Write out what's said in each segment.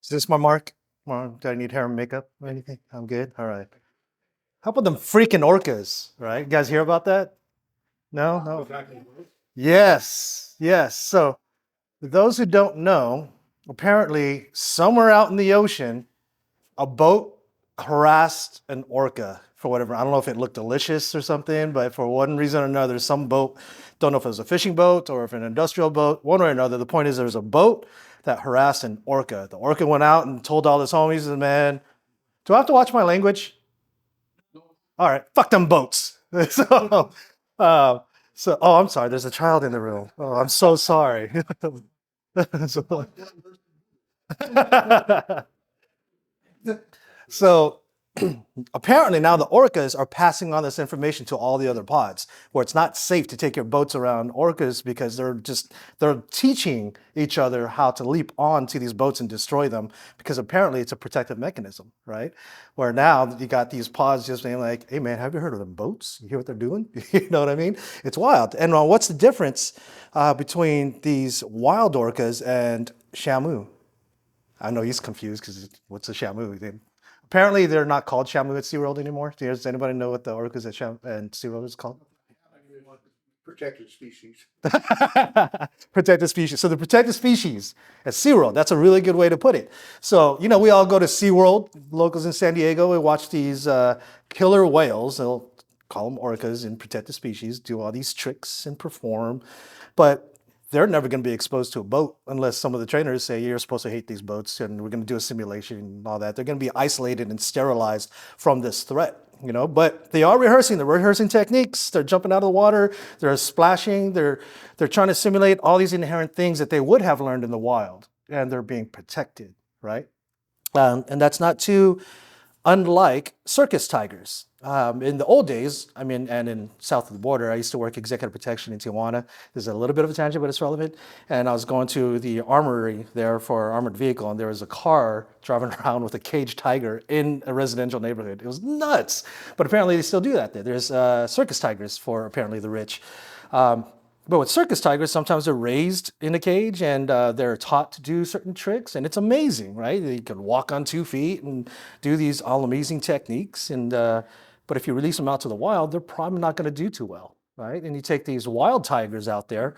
Is this my mark? Do I need hair and makeup or anything? I'm good. All right. How about them freaking orcas? Right? You guys hear about that? No, no. Yes, yes. So, for those who don't know, apparently somewhere out in the ocean, a boat harassed an orca for whatever. I don't know if it looked delicious or something, but for one reason or another, some boat, don't know if it was a fishing boat or if an industrial boat, one way or another, the point is there was a boat that harassed an orca. The orca went out and told all his homies, and man, do I have to watch my language? All right, fuck them boats. so, uh, oh, I'm sorry. There's a child in the room. Oh, I'm so sorry. so, so apparently now the orcas are passing on this information to all the other pods where it's not safe to take your boats around orcas because they're teaching each other how to leap onto these boats and destroy them because apparently it's a protective mechanism, right? Where now you got these pods just being like, hey man, have you heard of them boats? You hear what they're doing? You know what I mean? It's wild. And what's the difference between these wild orcas and Shamu? I know he's confused because what's a Shamu? Apparently, they're not called Shamu at SeaWorld anymore. Does anybody know what the orcas at SeaWorld is called? Protected species. Protected species. So the protected species at SeaWorld, that's a really good way to put it. So, we all go to SeaWorld, locals in San Diego, we watch these killer whales, they'll call them orcas in protected species, do all these tricks and perform. But they're never going to be exposed to a boat unless some of the trainers say you're supposed to hate these boats and we're going to do a simulation and all that. They're going to be isolated and sterilized from this threat, but they are rehearsing. They're rehearsing techniques. They're jumping out of the water. They're splashing. They're trying to simulate all these inherent things that they would have learned in the wild, and they're being protected, right? And that's not too unlike circus tigers. In the old days, and in south of the border, I used to work executive protection in Tijuana. This is a little bit of a tangent, but it's relevant. And I was going to the armory there for an armored vehicle, and there was a car driving around with a caged tiger in a residential neighborhood. It was nuts. But apparently they still do that there. There's circus tigers for apparently the rich. But with circus tigers, sometimes they're raised in a cage and they're taught to do certain tricks, and it's amazing, right? They can walk on 2 feet and do these all amazing techniques. But if you release them out to the wild, they're probably not going to do too well, right? And you take these wild tigers out there,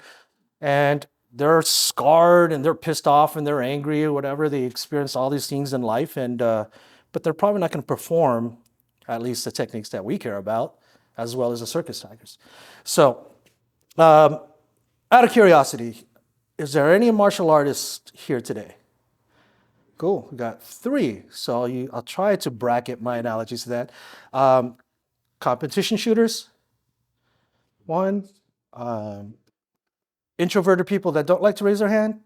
and they're scarred and they're pissed off and they're angry or whatever. They experience all these things in life, but they're probably not going to perform at least the techniques that we care about, as well as the circus tigers. So. Out of curiosity, is there any martial artists here today? Cool, we got 3. So I'll try to bracket my analogies to that. Competition shooters, 1. Introverted people that don't like to raise their hand.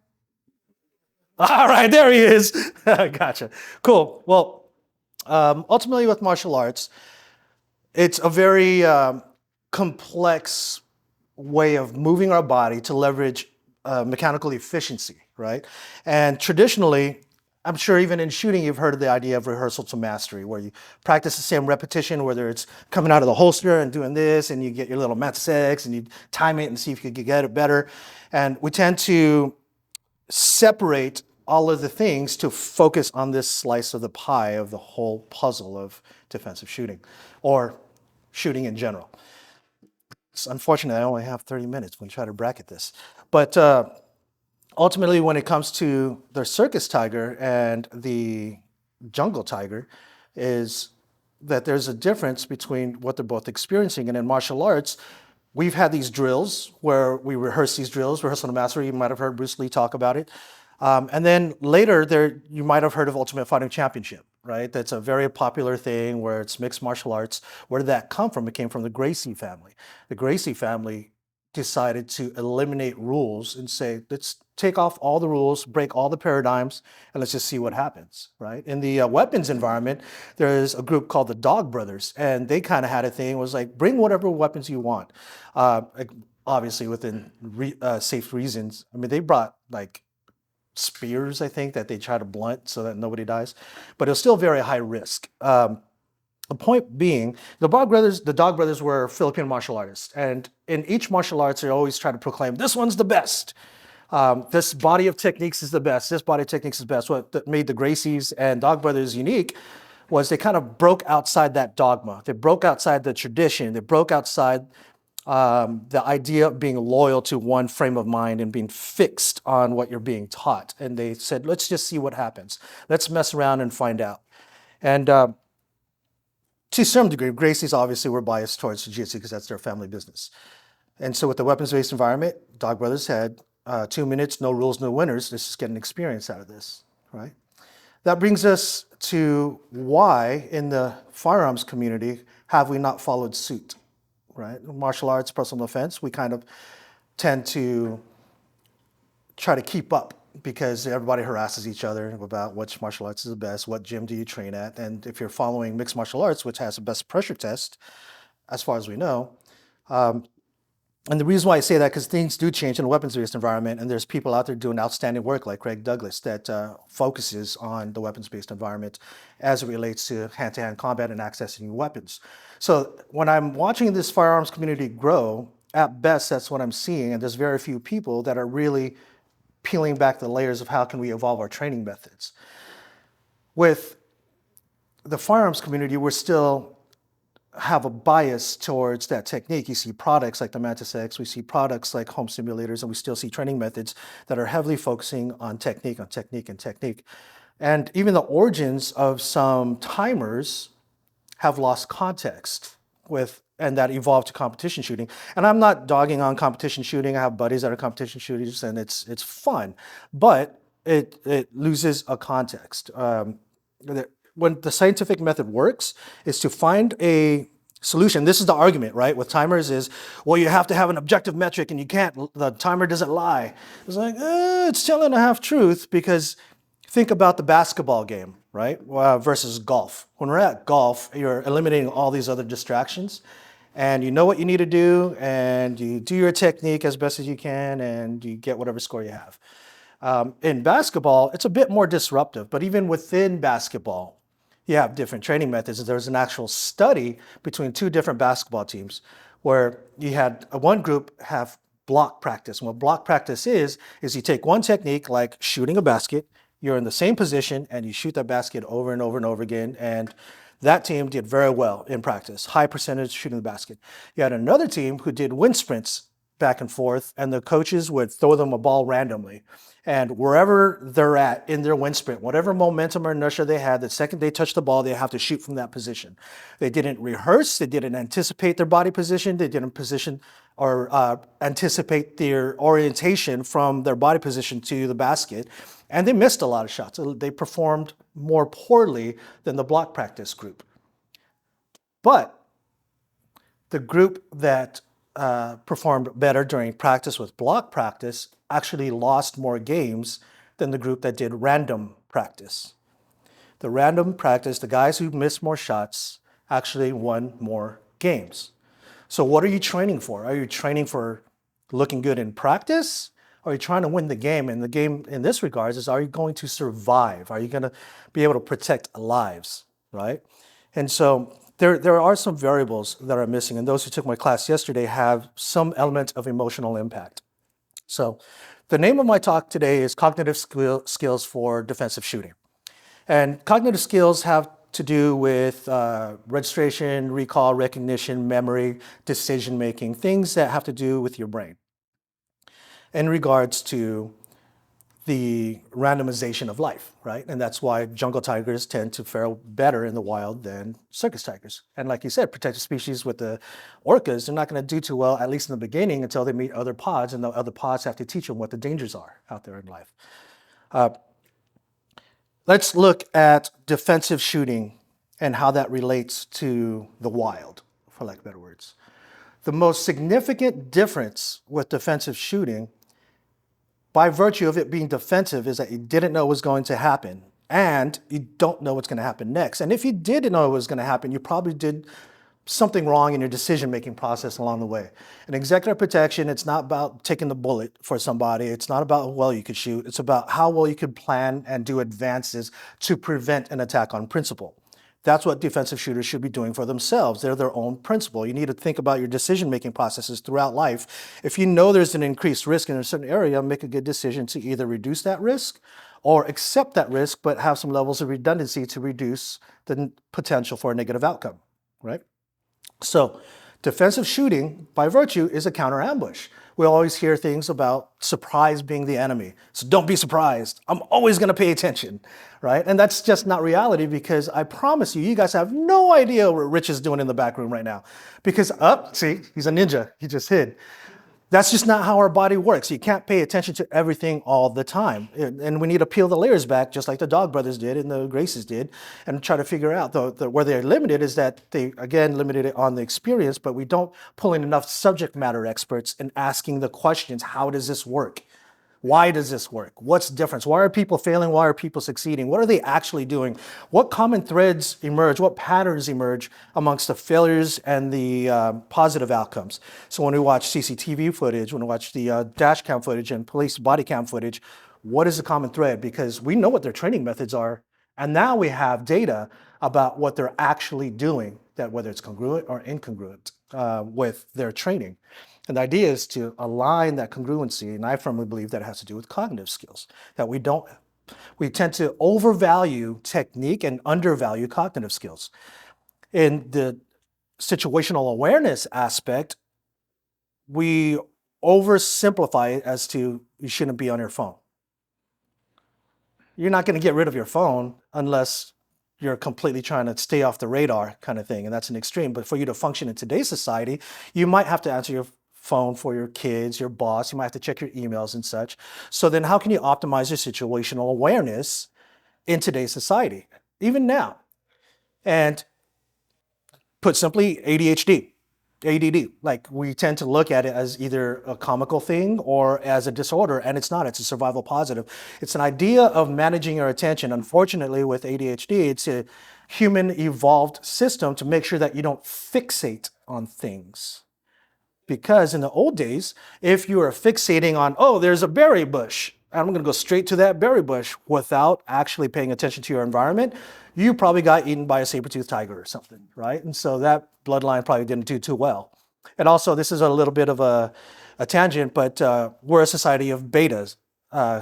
All right, there he is. Gotcha. Cool. Well, ultimately with martial arts, it's a very complex way of moving our body to leverage mechanical efficiency, right? And traditionally, I'm sure even in shooting, you've heard of the idea of rehearsal to mastery, where you practice the same repetition, whether it's coming out of the holster and doing this, and you get your little mat 6, and you time it and see if you can get it better. And we tend to separate all of the things to focus on this slice of the pie of the whole puzzle of defensive shooting, or shooting in general. Unfortunately, I only have 30 minutes when I try to bracket this. But ultimately, when it comes to the circus tiger and the jungle tiger, is that there's a difference between what they're both experiencing. And in martial arts, we've had these drills where we rehearse these drills, rehearsal to mastery. You might have heard Bruce Lee talk about it. And then later, you might have heard of Ultimate Fighting Championship, right? That's a very popular thing where it's mixed martial arts. Where did that come from? It came from the Gracie family. The Gracie family decided to eliminate rules and say, let's take off all the rules, break all the paradigms, and let's just see what happens, right? In the weapons environment, there's a group called the Dog Brothers, and they kind of had a thing, was like, bring whatever weapons you want. Obviously within safe reasons. They brought like spears, I think, that they try to blunt so that nobody dies, but it was still very high risk. The point being, the Dog Brothers were Philippine martial artists, and in each martial arts, they always try to proclaim, this one's the best. This body of techniques is the best. This body of techniques is best. What made the Gracies and Dog Brothers unique was they kind of broke outside that dogma. They broke outside the tradition. They broke outside the idea of being loyal to one frame of mind and being fixed on what you're being taught. And they said, let's just see what happens. Let's mess around and find out. And to some degree, Gracies obviously were biased towards jiu-jitsu because that's their family business. And so with the weapons-based environment, Dog Brothers had 2 minutes, no rules, no winners. Let's just get an experience out of this, right? That brings us to why in the firearms community have we not followed suit, right? Martial arts, personal defense, we kind of tend to try to keep up because everybody harasses each other about which martial arts is the best, what gym do you train at, and if you're following mixed martial arts, which has the best pressure test, as far as we know, and the reason why I say that, because things do change in a weapons-based environment, and there's people out there doing outstanding work like Craig Douglas that focuses on the weapons-based environment as it relates to hand-to-hand combat and accessing weapons. So when I'm watching this firearms community grow, at best, that's what I'm seeing, and there's very few people that are really peeling back the layers of how can we evolve our training methods. With the firearms community, we're still have a bias towards that technique. You see products like the Mantis X, we see products like home simulators, and we still see training methods that are heavily focusing on technique, and technique. And even the origins of some timers have lost context and that evolved to competition shooting. And I'm not dogging on competition shooting. I have buddies that are competition shooters, and it's fun, but it loses a context. When the scientific method works is to find a solution. This is the argument, right? With timers is, well, you have to have an objective metric and the timer doesn't lie. It's like, it's telling a half truth because think about the basketball game, right? Versus golf. When we're at golf, you're eliminating all these other distractions and you know what you need to do and you do your technique as best as you can and you get whatever score you have. In basketball, it's a bit more disruptive, but even within basketball, you have different training methods. There's an actual study between 2 different basketball teams where you had one group have block practice. And what block practice is you take one technique like shooting a basket, you're in the same position and you shoot that basket over and over and over again. And that team did very well in practice, high percentage shooting the basket. You had another team who did wind sprints back and forth, and the coaches would throw them a ball randomly. And wherever they're at in their wind sprint, whatever momentum or inertia they had, the second they touch the ball, they have to shoot from that position. They didn't rehearse, they didn't anticipate their body position, they didn't position or anticipate their orientation from their body position to the basket, and they missed a lot of shots. They performed more poorly than the block practice group. But the group that performed better during practice with block practice actually lost more games than the group that did random practice. The random practice, the guys who missed more shots actually won more games. So what are you training for? Are you training for looking good in practice? Or are you trying to win the game? And the game in this regards is, are you going to survive? Are you going to be able to protect lives, right? And so there are some variables that are missing, and those who took my class yesterday have some element of emotional impact. So the name of my talk today is Cognitive Skills for Defensive Shooting. And cognitive skills have to do with registration, recall, recognition, memory, decision-making, things that have to do with your brain in regards to the randomization of life, right? And that's why jungle tigers tend to fare better in the wild than circus tigers. And like you said, protected species with the orcas, they're not going to do too well, at least in the beginning, until they meet other pods, and the other pods have to teach them what the dangers are out there in life. Let's look at defensive shooting and how that relates to the wild, for lack of better words. The most significant difference with defensive shooting, by virtue of it being defensive, is that you didn't know what was going to happen, and you don't know what's going to happen next. And if you did know what was going to happen, you probably did something wrong in your decision-making process along the way. In executive protection, it's not about taking the bullet for somebody. It's not about how well you could shoot. It's about how well you could plan and do advances to prevent an attack on principle. That's what defensive shooters should be doing for themselves. They're their own principal. You need to think about your decision-making processes throughout life. If you know there's an increased risk in a certain area, make a good decision to either reduce that risk or accept that risk, but have some levels of redundancy to reduce the potential for a negative outcome, right? So defensive shooting, by virtue, is a counter ambush. We always hear things about surprise being the enemy. So don't be surprised. I'm always going to pay attention, right? And that's just not reality, because I promise you, you guys have no idea what Rich is doing in the back room right now. Because, see, he's a ninja. He just hid. That's just not how our body works. You can't pay attention to everything all the time. And we need to peel the layers back, just like the Dog Brothers did and the Gracies did, and try to figure out, where they're limited is that they, again, limited it on the experience, but we don't pull in enough subject matter experts and asking the questions, how does this work? Why does this work? What's the difference? Why are people failing? Why are people succeeding? What are they actually doing? What common threads emerge? What patterns emerge amongst the failures and the positive outcomes? So when we watch CCTV footage, when we watch the dash cam footage and police body cam footage, what is the common thread? Because we know what their training methods are, and now we have data about what they're actually doing, that whether it's congruent or incongruent with their training. And the idea is to align that congruency, and I firmly believe that it has to do with cognitive skills, that we tend to overvalue technique and undervalue cognitive skills. In the situational awareness aspect, we oversimplify it as to you shouldn't be on your phone. You're not going to get rid of your phone unless you're completely trying to stay off the radar kind of thing, and that's an extreme. But for you to function in today's society, you might have to answer your phone for your kids, your boss, you might have to check your emails and such. So then how can you optimize your situational awareness in today's society, even now? And put simply, ADHD, ADD. Like, we tend to look at it as either a comical thing or as a disorder, and it's not. It's a survival positive. It's an idea of managing your attention. Unfortunately, with ADHD, it's a human evolved system to make sure that you don't fixate on things. Because in the old days, if you were fixating on, oh, there's a berry bush, and I'm going to go straight to that berry bush without actually paying attention to your environment, you probably got eaten by a saber-toothed tiger or something, right? And so that bloodline probably didn't do too well. And also, this is a little bit of a tangent, but we're a society of beta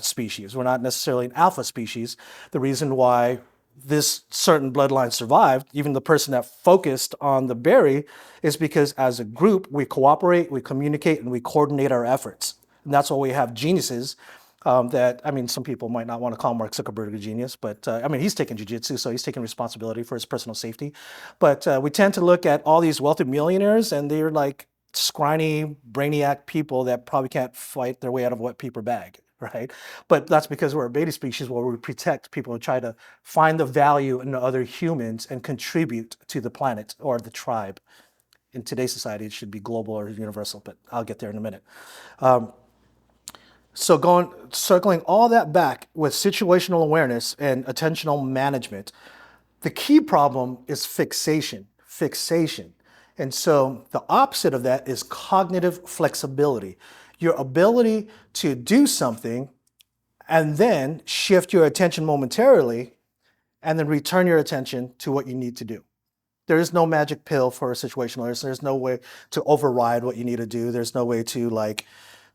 species. We're not necessarily an alpha species. The reason why this certain bloodline survived, even the person that focused on the berry, is because as a group, we cooperate, we communicate, and we coordinate our efforts. And that's why we have geniuses some people might not want to call Mark Zuckerberg a genius, but he's taking jiu-jitsu, so he's taking responsibility for his personal safety. But we tend to look at all these wealthy millionaires, and they're like scrawny, brainiac people that probably can't fight their way out of a wet paper bag. Right? But that's because we're a beta species where we protect people and try to find the value in other humans and contribute to the planet or the tribe. In today's society, it should be global or universal, but I'll get there in a minute. Circling all that back with situational awareness and attentional management, the key problem is fixation. And so the opposite of that is cognitive flexibility. Your ability to do something and then shift your attention momentarily and then return your attention to what you need to do. There is no magic pill for a situational awareness. There's no way to override what you need to do. There's no way to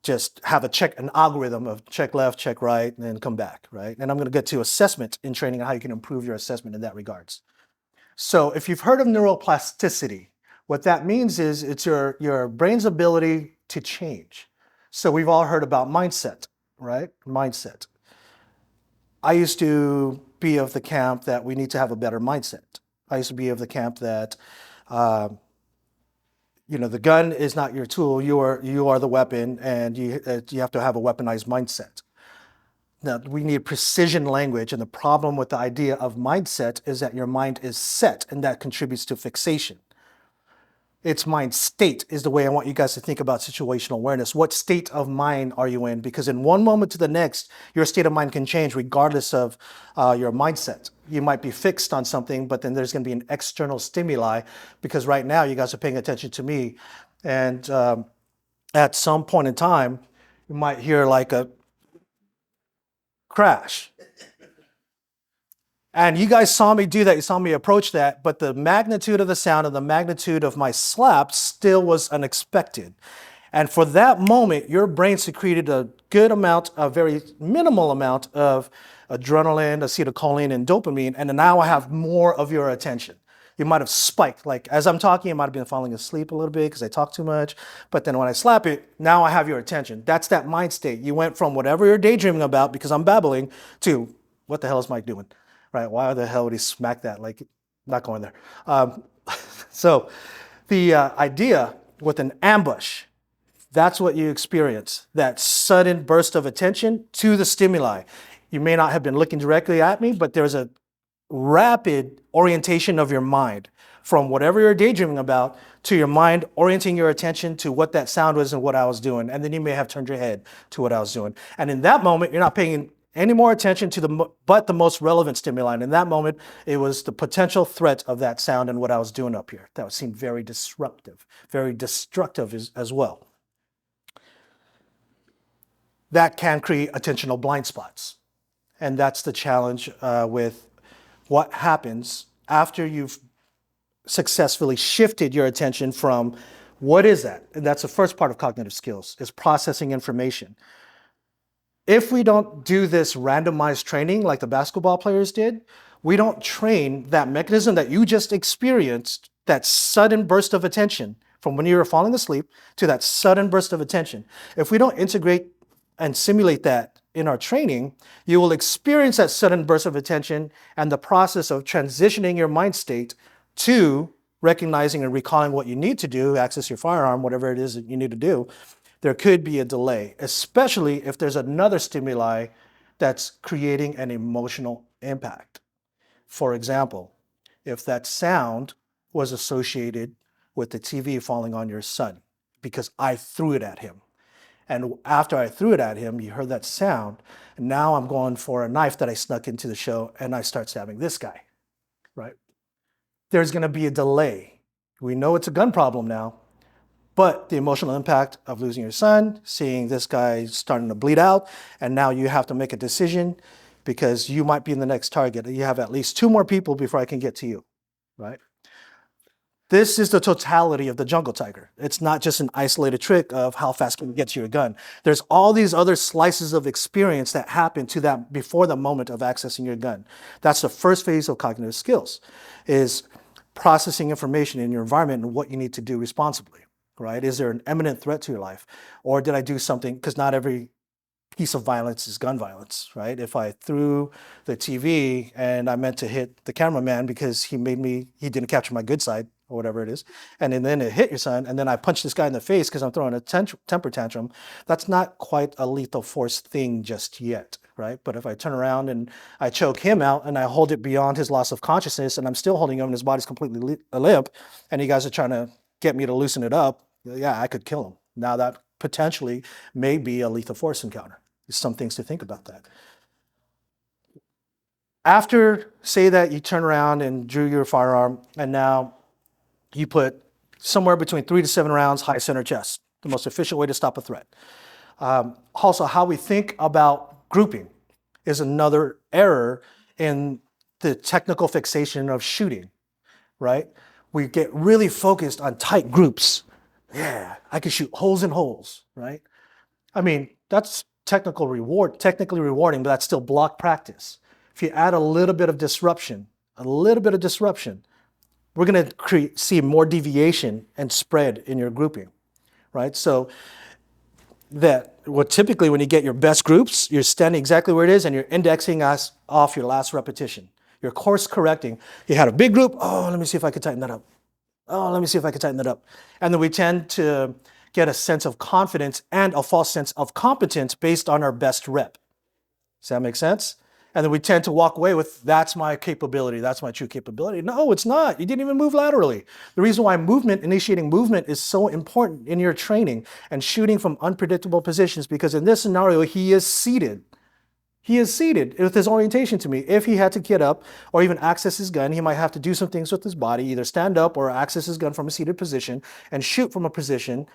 just have an algorithm of check left, check right, and then come back, right? And I'm going to get to assessment in training and how you can improve your assessment in that regards. So if you've heard of neuroplasticity, what that means is it's your brain's ability to change. So we've all heard about mindset, right? Mindset. I used to be of the camp that we need to have a better mindset. I used to be of the camp that, the gun is not your tool. You are the weapon, and you have to have a weaponized mindset. Now, we need precision language, and the problem with the idea of mindset is that your mind is set, and that contributes to fixation. It's mind state is the way I want you guys to think about situational awareness. What state of mind are you in? Because in one moment to the next, your state of mind can change regardless of your mindset. You might be fixed on something, but then there's going to be an external stimuli, because right now you guys are paying attention to me. And at some point in time, you might hear like a crash. And you guys saw me do that. You saw me approach that. But the magnitude of the sound and the magnitude of my slap still was unexpected. And for that moment, your brain secreted a good amount, a very minimal amount of adrenaline, acetylcholine, and dopamine. And now I have more of your attention. You might have spiked. Like as I'm talking, you might have been falling asleep a little bit because I talk too much. But then when I slap it, now I have your attention. That's that mind state. You went from whatever you're daydreaming about because I'm babbling to what the hell is Mike doing? Right? Why the hell would he smack that? Like, not going there. So the idea with an ambush, that's what you experience, that sudden burst of attention to the stimuli. You may not have been looking directly at me, but there's a rapid orientation of your mind from whatever you're daydreaming about to your mind orienting your attention to what that sound was and what I was doing. And then you may have turned your head to what I was doing. And in that moment, you're not paying any more attention to the most relevant stimuli. And in that moment, it was the potential threat of that sound and what I was doing up here. That seemed very disruptive, very destructive as well. That can create attentional blind spots. And that's the challenge with what happens after you've successfully shifted your attention from what is that? And that's the first part of cognitive skills, is processing information. If we don't do this randomized training like the basketball players did, we don't train that mechanism that you just experienced, that sudden burst of attention from when you were falling asleep to that sudden burst of attention. If we don't integrate and simulate that in our training, you will experience that sudden burst of attention and the process of transitioning your mind state to recognizing and recalling what you need to do, access your firearm, whatever it is that you need to do. There could be a delay, especially if there's another stimuli that's creating an emotional impact. For example, if that sound was associated with the TV falling on your son because I threw it at him. And after I threw it at him, you heard that sound. And now I'm going for a knife that I snuck into the show and I start stabbing this guy, right? There's going to be a delay. We know it's a gun problem now. But the emotional impact of losing your son, seeing this guy starting to bleed out, and now you have to make a decision because you might be the next target. You have at least 2 more people before I can get to you, right? This is the totality of the jungle tiger. It's not just an isolated trick of how fast can you get to your gun. There's all these other slices of experience that happen to that before the moment of accessing your gun. That's the first phase of cognitive skills, is processing information in your environment and what you need to do responsibly. Right? Is there an imminent threat to your life? Or did I do something, because not every piece of violence is gun violence, right? If I threw the TV and I meant to hit the cameraman because he didn't capture my good side or whatever it is, and then it hit your son, and then I punched this guy in the face because I'm throwing a temper tantrum, that's not quite a lethal force thing just yet, right? But if I turn around and I choke him out and I hold it beyond his loss of consciousness and I'm still holding him and his body's completely limp, and you guys are trying to get me to loosen it up, yeah, I could kill him. Now that potentially may be a lethal force encounter. There's some things to think about that. After, say that you turn around and drew your firearm, and now you put somewhere between 3 to 7 rounds high center chest, the most efficient way to stop a threat. Also, how we think about grouping is another error in the technical fixation of shooting, right? We get really focused on tight groups. Yeah, I can shoot holes in holes, right? I mean, that's technically rewarding, but that's still block practice. If you add a little bit of disruption, we're going to see more deviation and spread in your grouping, right? So typically when you get your best groups, you're standing exactly where it is and you're indexing off your last repetition. You're course correcting. You had a big group. Oh, let me see if I can tighten that up. Oh, let me see if I can tighten that up. And then we tend to get a sense of confidence and a false sense of competence based on our best rep. Does that make sense? And then we tend to walk away with, that's my capability, that's my true capability. No, it's not. You didn't even move laterally. The reason why initiating movement is so important in your training and shooting from unpredictable positions, because in this scenario, he is seated. He is seated with his orientation to me. If he had to get up or even access his gun, he might have to do some things with his body, either stand up or access his gun from a seated position and shoot from a position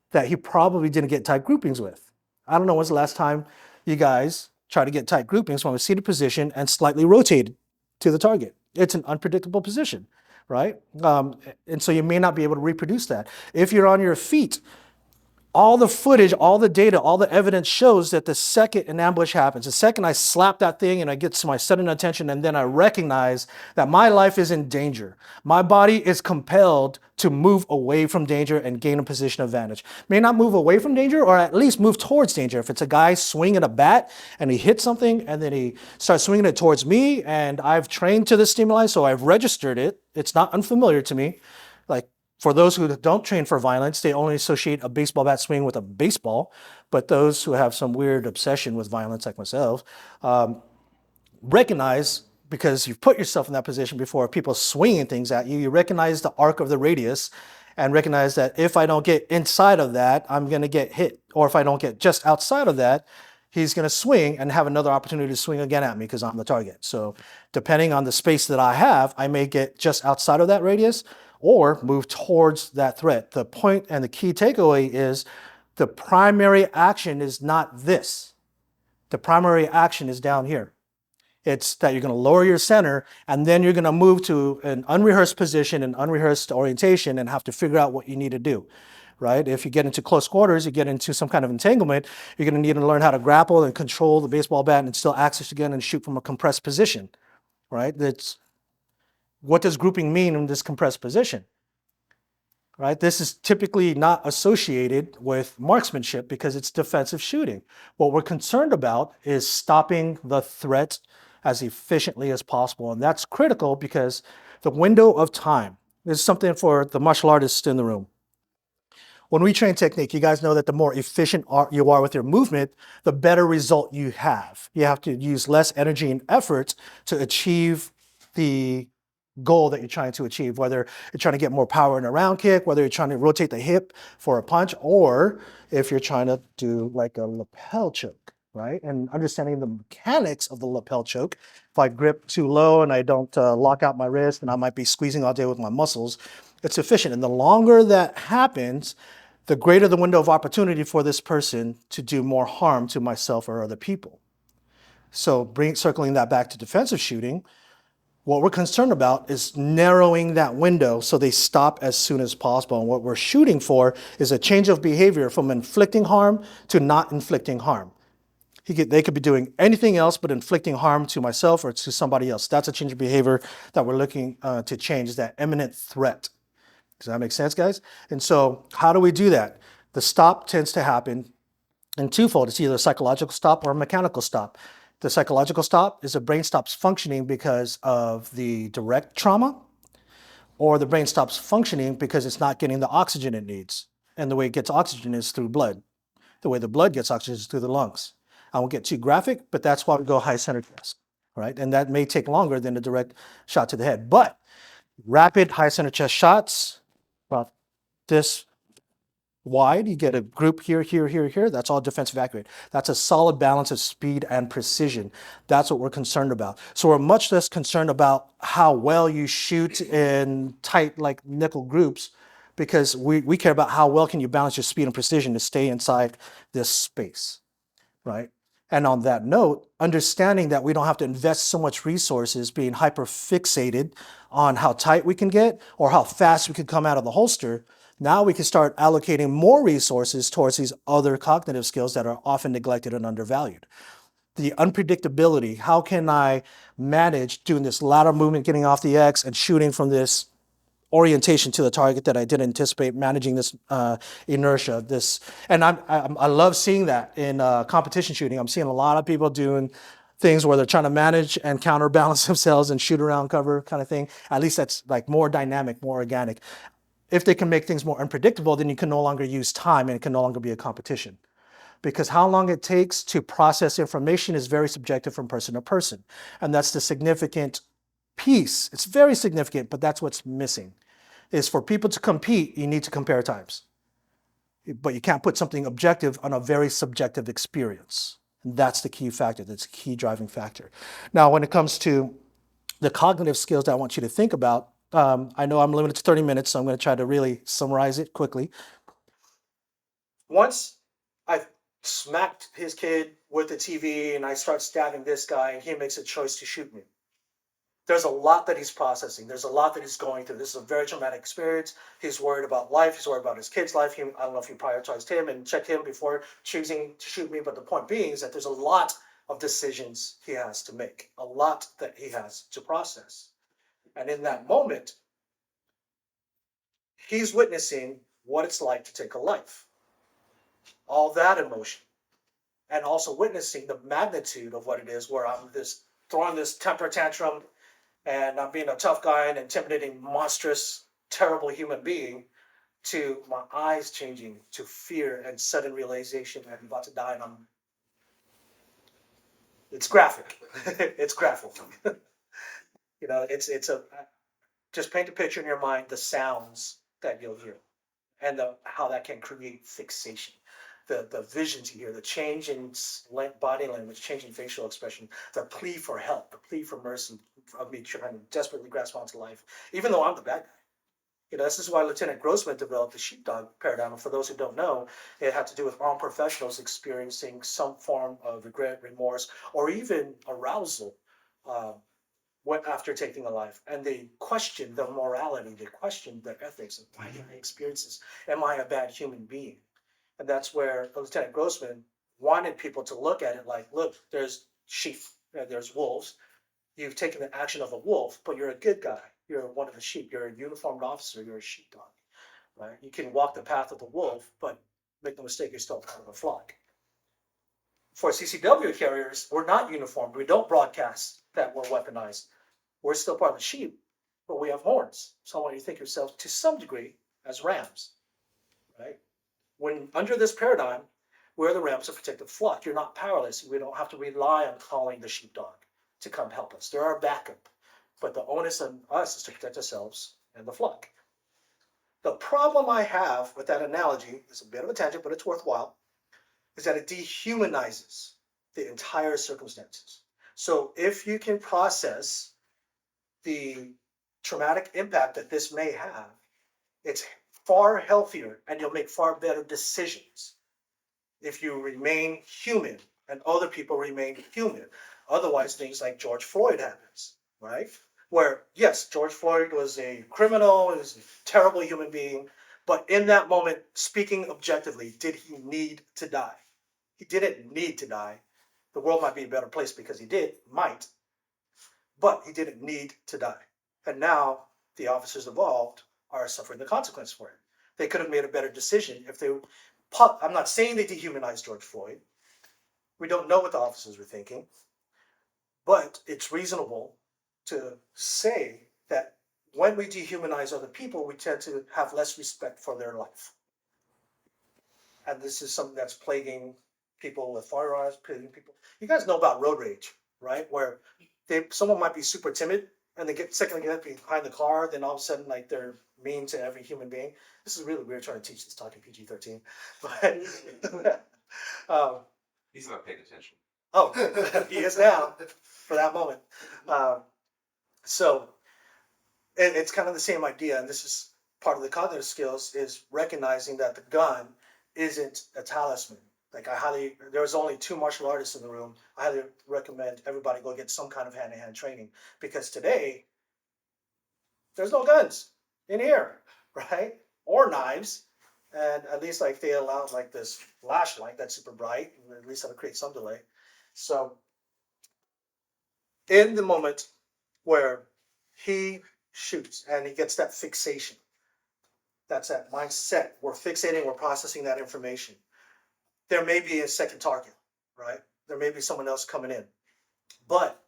that he probably didn't get tight groupings with. I don't know when's the last time you guys tried to get tight groupings from a seated position and slightly rotated to the target. It's an unpredictable position, right? And so you may not be able to reproduce that. If you're on your feet, all the footage, all the data, all the evidence shows that the second an ambush happens, the second I slap that thing and I get to my sudden attention and then I recognize that my life is in danger, my body is compelled to move away from danger and gain a position of advantage. May not move away from danger or at least move towards danger. If it's a guy swinging a bat and he hits something and then he starts swinging it towards me and I've trained to the stimuli, so I've registered it, it's not unfamiliar to me. Like, for those who don't train for violence, they only associate a baseball bat swing with a baseball. But those who have some weird obsession with violence, like myself, recognize, because you've put yourself in that position before, people swinging things at you, you recognize the arc of the radius and recognize that if I don't get inside of that, I'm going to get hit. Or if I don't get just outside of that, he's going to swing and have another opportunity to swing again at me because I'm the target. So depending on the space that I have, I may get just outside of that radius or move towards that threat. The point and the key takeaway is the primary action is not this. The primary action is down here. It's that you're going to lower your center and then you're going to move to an unrehearsed position, an unrehearsed orientation, and have to figure out what you need to do. Right? If you get into close quarters, you get into some kind of entanglement, you're going to need to learn how to grapple and control the baseball bat and still access again and shoot from a compressed position. Right? That's what does grouping mean in this compressed position? Right? This is typically not associated with marksmanship because it's defensive shooting. What we're concerned about is stopping the threat as efficiently as possible. And that's critical because the window of time is something for the martial artists in the room. When we train technique, you guys know that the more efficient you are with your movement, the better result you have. You have to use less energy and effort to achieve the goal that you're trying to achieve, whether you're trying to get more power in a round kick, whether you're trying to rotate the hip for a punch, or if you're trying to do like a lapel choke, right? And understanding the mechanics of the lapel choke. If I grip too low and I don't lock out my wrist and I might be squeezing all day with my muscles, it's efficient. And the longer that happens, the greater the window of opportunity for this person to do more harm to myself or other people. So circling that back to defensive shooting, what we're concerned about is narrowing that window so they stop as soon as possible. And what we're shooting for is a change of behavior from inflicting harm to not inflicting harm. They could be doing anything else but inflicting harm to myself or to somebody else. That's a change of behavior that we're looking to change, that imminent threat. Does that make sense, guys? And so how do we do that? The stop tends to happen in twofold. It's either a psychological stop or a mechanical stop. The psychological stop is the brain stops functioning because of the direct trauma, or the brain stops functioning because it's not getting the oxygen it needs. And the way it gets oxygen is through blood. The way the blood gets oxygen is through the lungs. I won't get too graphic, but that's why we go high center chest, right? And that may take longer than a direct shot to the head. But rapid high center chest shots, about this wide, you get a group here, here, here, here. That's all defensive accurate. That's a solid balance of speed and precision. That's what we're concerned about. So we're much less concerned about how well you shoot in tight, like nickel groups, because we care about how well can you balance your speed and precision to stay inside this space, right? And on that note, understanding that we don't have to invest so much resources being hyper fixated on how tight we can get or how fast we can come out of the holster. Now we can start allocating more resources towards these other cognitive skills that are often neglected and undervalued. The unpredictability, how can I manage doing this lateral movement, getting off the X and shooting from this orientation to the target that I didn't anticipate, managing this inertia, and I love seeing that in competition shooting. I'm seeing a lot of people doing things where they're trying to manage and counterbalance themselves and shoot around cover kind of thing. At least that's like more dynamic, more organic. If they can make things more unpredictable, then you can no longer use time and it can no longer be a competition. Because how long it takes to process information is very subjective from person to person. And that's the significant piece. It's very significant, but that's what's missing. Is for people to compete, you need to compare times. But you can't put something objective on a very subjective experience. And that's the key factor. That's a key driving factor. Now, when it comes to the cognitive skills that I want you to think about, I know I'm limited to 30 minutes, so I'm going to try to really summarize it quickly. Once I smacked his kid with the TV and I start stabbing this guy and he makes a choice to shoot me. there's a lot that he's processing. There's a lot that he's going through. This is a very traumatic experience. He's worried about life. He's worried about his kid's life. I don't know if he prioritized him and checked him before choosing to shoot me. But the point being is that there's a lot of decisions he has to make, a lot that he has to process. And in that moment, he's witnessing what it's like to take a life, all that emotion, and also witnessing the magnitude of what it is where I'm this throwing this temper tantrum and I'm being a tough guy and intimidating, monstrous, terrible human being, to my eyes changing to fear and sudden realization that I'm about to die. And it's graphic. It's graphic. It's a just paint a picture in your mind the sounds that you'll hear and how that can create fixation. The visions you hear, the change in body language, change in facial expression, the plea for help, the plea for mercy of me trying to desperately grasp onto life, even though I'm the bad guy. This is why Lieutenant Grossman developed the sheepdog paradigm. And for those who don't know, it had to do with armed professionals experiencing some form of regret, remorse, or even arousal after taking a life. And they questioned their morality, they questioned their ethics, and why did I experience this? Am I a bad human being? And that's where Lieutenant Grossman wanted people to look at it like, look, there's sheep, there's wolves. You've taken the action of a wolf, but you're a good guy. You're one of the sheep. You're a uniformed officer. You're a sheepdog, right? You can walk the path of the wolf, but make no mistake, you're still part of a flock. For CCW carriers, we're not uniformed. We don't broadcast that we're weaponized. We're still part of the sheep, but we have horns. So I want you to think yourself to some degree as rams, right? When under this paradigm, we're the rams to protect the flock. You're not powerless. We don't have to rely on calling the sheepdog to come help us. They're our backup. But the onus on us is to protect ourselves and the flock. The problem I have with that analogy is a bit of a tangent, but it's worthwhile, is that it dehumanizes the entire circumstances. So if you can process the traumatic impact that this may have, it's far healthier and you'll make far better decisions if you remain human and other people remain human. Otherwise, things like George Floyd happens, right? Where, yes, George Floyd was a criminal, he was a terrible human being, but in that moment, speaking objectively, did he need to die? He didn't need to die. The world might be a better place because he might, but he didn't need to die. And now the officers involved are suffering the consequence for it. They could have made a better decision if they. I'm not saying they dehumanized George Floyd. We don't know what the officers were thinking, but it's reasonable to say that when we dehumanize other people, we tend to have less respect for their life. And this is something that's plaguing people with firearms, plaguing people. You guys know about road rage, right? Where someone might be super timid and they get behind the car, then all of a sudden, like, they're mean to every human being. This is really weird trying to teach this talking PG-13, but He's not paying attention. Oh, he is now for that moment. So it's kind of the same idea, and this is part of the cognitive skills, is recognizing that the gun isn't a talisman. Like, there was only 2 martial artists in the room. I highly recommend everybody go get some kind of hand-to-hand training, because today there's no guns in here, right? Or knives. And at least, like, they allowed, like, this flashlight that's super bright, and at least that'll create some delay. So in the moment where he shoots and he gets that fixation, that's that mindset. We're fixating, we're processing that information. There may be a second target, right? There may be someone else coming in. But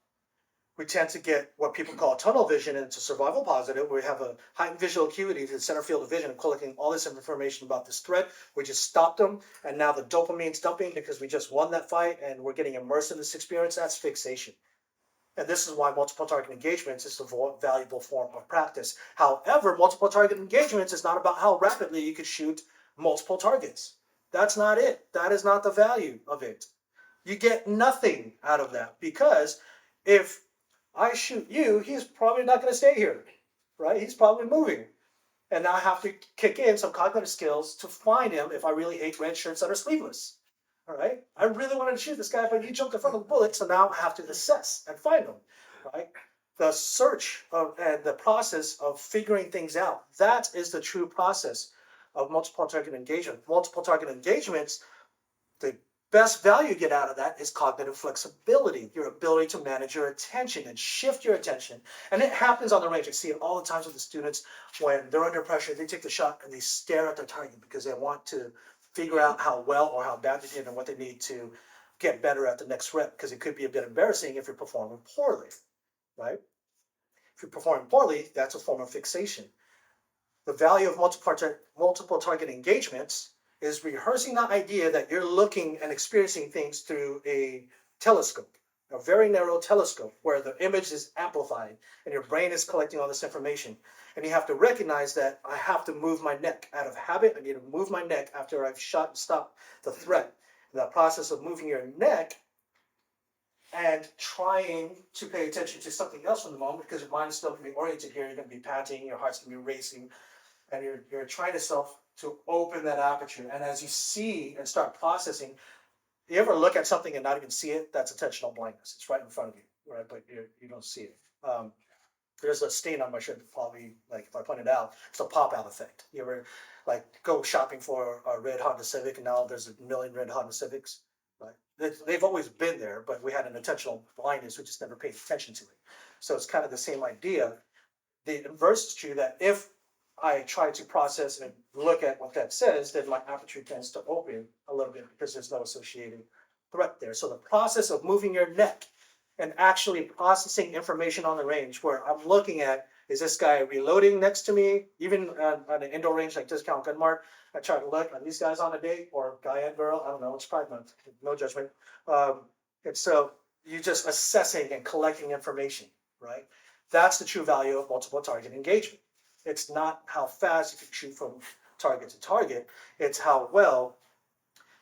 we tend to get what people call tunnel vision, and it's a survival positive. We have a heightened visual acuity to the center field of vision, collecting all this information about this threat. We just stopped them, and now the dopamine's dumping because we just won that fight, and we're getting immersed in this experience. That's fixation. And this is why multiple target engagements is a valuable form of practice. However, multiple target engagements is not about how rapidly you could shoot multiple targets. That's not it. That is not the value of it. You get nothing out of that, because if I shoot you, he's probably not going to stay here, right? He's probably moving. And now I have to kick in some cognitive skills to find him if I really hate red shirts that are sleeveless. All right? I really wanted to shoot this guy, but he jumped in front of the bullet, so now I have to assess and find him, right? the search of, and the process of figuring things out. That is the true process of multiple target engagement. Multiple target engagements, the best value you get out of that is cognitive flexibility, your ability to manage your attention and shift your attention. And it happens on the range. I see it all the times with the students when they're under pressure, they take the shot and they stare at their target because they want to figure out how well or how bad they did and what they need to get better at the next rep, because it could be a bit embarrassing if you're performing poorly, right? If you're performing poorly, that's a form of fixation. The value of multiple target engagements is rehearsing the idea that you're looking and experiencing things through a telescope, a very narrow telescope where the image is amplified and your brain is collecting all this information. And you have to recognize that I have to move my neck. Out of habit, I need to move my neck after I've shot and stopped the threat. And that process of moving your neck and trying to pay attention to something else in the moment, because your mind is still going to be oriented here. You're going to be panting, your heart's going to be racing, and you're trying to open that aperture. And as you see and start processing, you ever look at something and not even see it? That's attentional blindness. It's right in front of you, right? But you don't see it. There's a stain on my shirt that probably, like if I point it out, it's a pop-out effect. You ever like go shopping for a red Honda Civic and now there's a million red Honda Civics? Right? They've always been there, but we had an attentional blindness. We just never paid attention to it. So it's kind of the same idea. The inverse is true, that if I try to process and look at what that says, then my aperture tends to open a little bit because there's no associated threat there. So the process of moving your neck and actually processing information on the range, where I'm looking at, is this guy reloading next to me? Even on an indoor range like Discount Gun Mart, I try to look, are these guys on a date, or guy and girl? I don't know, it's probably not, no judgment. And so you're just assessing and collecting information, right? That's the true value of multiple target engagement. It's not how fast you can shoot from target to target, it's how well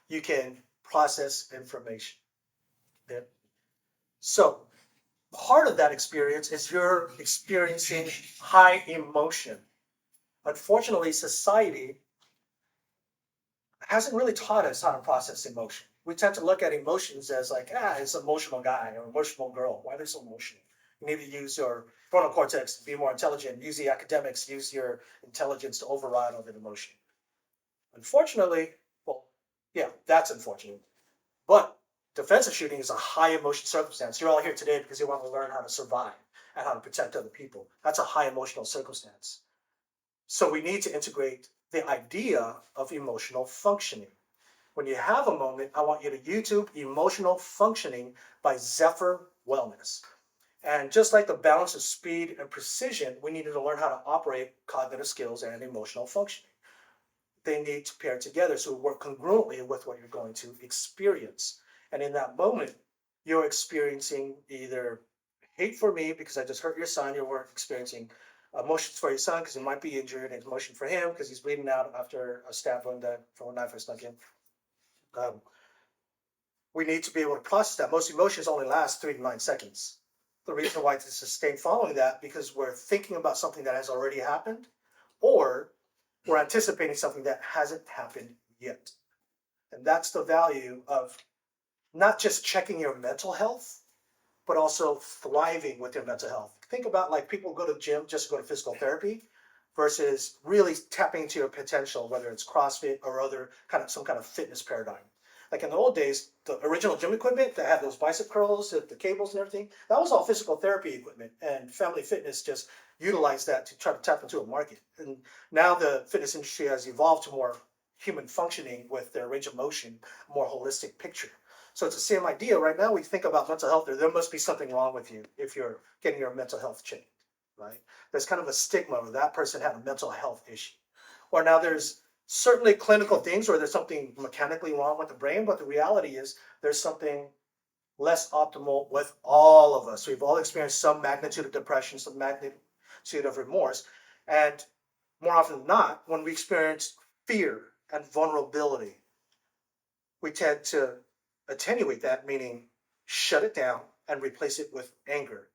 you can process information. Yeah. So part of that experience is you're experiencing high emotion. Unfortunately, society hasn't really taught us how to process emotion. We tend to look at emotions as like, it's an emotional guy or emotional girl. Why are they so emotional? You need to use your frontal cortex to be more intelligent. Use the academics, use your intelligence to override all that emotion. Unfortunately, well, yeah, that's unfortunate. But defensive shooting is a high emotion circumstance. You're all here today because you want to learn how to survive and how to protect other people. That's a high emotional circumstance. So we need to integrate the idea of emotional functioning. When you have a moment, I want you to YouTube Emotional Functioning by Zephyr Wellness. And just like the balance of speed and precision, we needed to learn how to operate cognitive skills and emotional functioning. They need to pair together so work congruently with what you're going to experience. And in that moment, you're experiencing either hate for me because I just hurt your son, you're experiencing emotions for your son because he might be injured, and emotion for him because he's bleeding out after a stab from a knife I snuck in. We need to be able to process that. Most emotions only last 3 to 9 seconds. The reason why it's sustained following that, because we're thinking about something that has already happened, or we're anticipating something that hasn't happened yet. And that's the value of not just checking your mental health, but also thriving with your mental health. Think about like people go to the gym just to go to physical therapy versus really tapping into your potential, whether it's CrossFit or other some kind of fitness paradigm. Like in the old days, the original gym equipment that had those bicep curls, the cables and everything, that was all physical therapy equipment, and Family Fitness just utilized that to try to tap into a market. And now the fitness industry has evolved to more human functioning with their range of motion, more holistic picture. So it's the same idea. Right now we think about mental health, there must be something wrong with you if you're getting your mental health checked, right? There's kind of a stigma where that person had a mental health issue. Or now there's certainly clinical things where there's something mechanically wrong with the brain, but the reality is there's something less optimal with all of us. We've all experienced some magnitude of depression, some magnitude of remorse. And more often than not, when we experience fear and vulnerability, we tend to attenuate that, meaning shut it down and replace it with anger.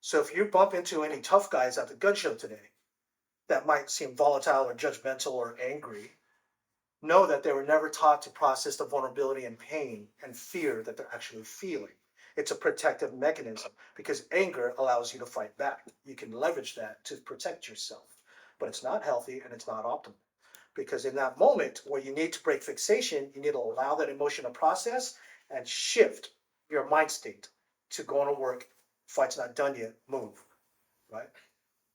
So if you bump into any tough guys at the gun show today that might seem volatile or judgmental or angry, know that they were never taught to process the vulnerability and pain and fear that they're actually feeling. It's a protective mechanism because anger allows you to fight back. You can leverage that to protect yourself, but it's not healthy and it's not optimal. Because in that moment where you need to break fixation, you need to allow that emotion to process and shift your mind state to going to work. Fight's not done yet. Move, right?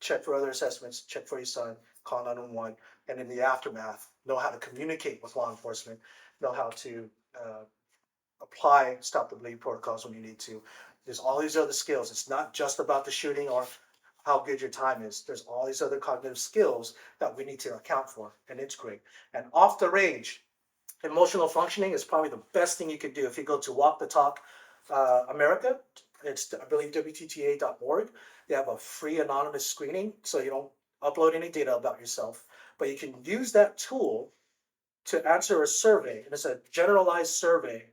Check for other assessments, check for your son, call 911, and in the aftermath, know how to communicate with law enforcement, know how to apply stop the bleed protocols when you need to. There's all these other skills. It's not just about the shooting or how good your time is. There's all these other cognitive skills that we need to account for and integrate. And off the range, emotional functioning is probably the best thing you could do. If you go to Walk the Talk America, it's I believe WTTA.org. They have a free anonymous screening, so you don't upload any data about yourself, but you can use that tool to answer a survey, and it's a generalized survey.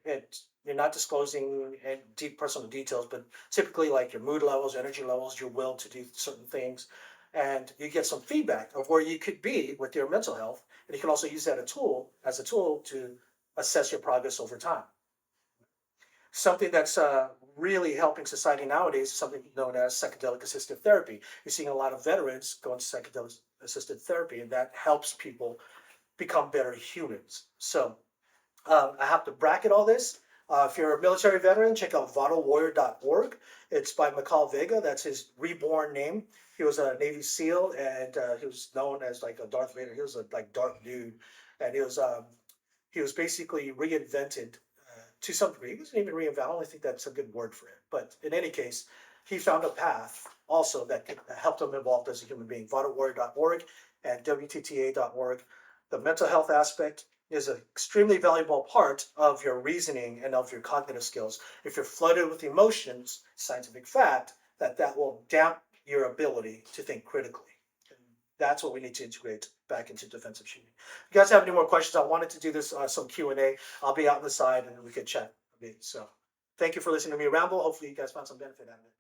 You're not disclosing deep personal details, but typically like your mood levels, energy levels, your will to do certain things, and you get some feedback of where you could be with your mental health. And you can also use that as a tool to assess your progress over time. Something that's really helping society nowadays is something known as psychedelic assisted therapy. You're seeing a lot of veterans go into psychedelic assisted therapy, and that helps people become better humans. So I have to bracket all this. If you're a military veteran, check out vitalwarrior.org. It's by McCall Vega. That's his reborn name. He was a Navy SEAL, and he was known as like a Darth Vader. He was a like dark dude, and he was basically reinvented to some degree. He wasn't even reinvented. I don't think that's a good word for it. But in any case, he found a path also that helped him evolve as a human being. Vitalwarrior.org and WTTA.org. The mental health aspect is an extremely valuable part of your reasoning and of your cognitive skills. If you're flooded with emotions, scientific fact, that will damp your ability to think critically. And that's what we need to integrate back into defensive shooting. If you guys have any more questions, I wanted to do this some Q&A. I'll be out on the side and we could chat a bit. So thank you for listening to me ramble. Hopefully you guys found some benefit out of it.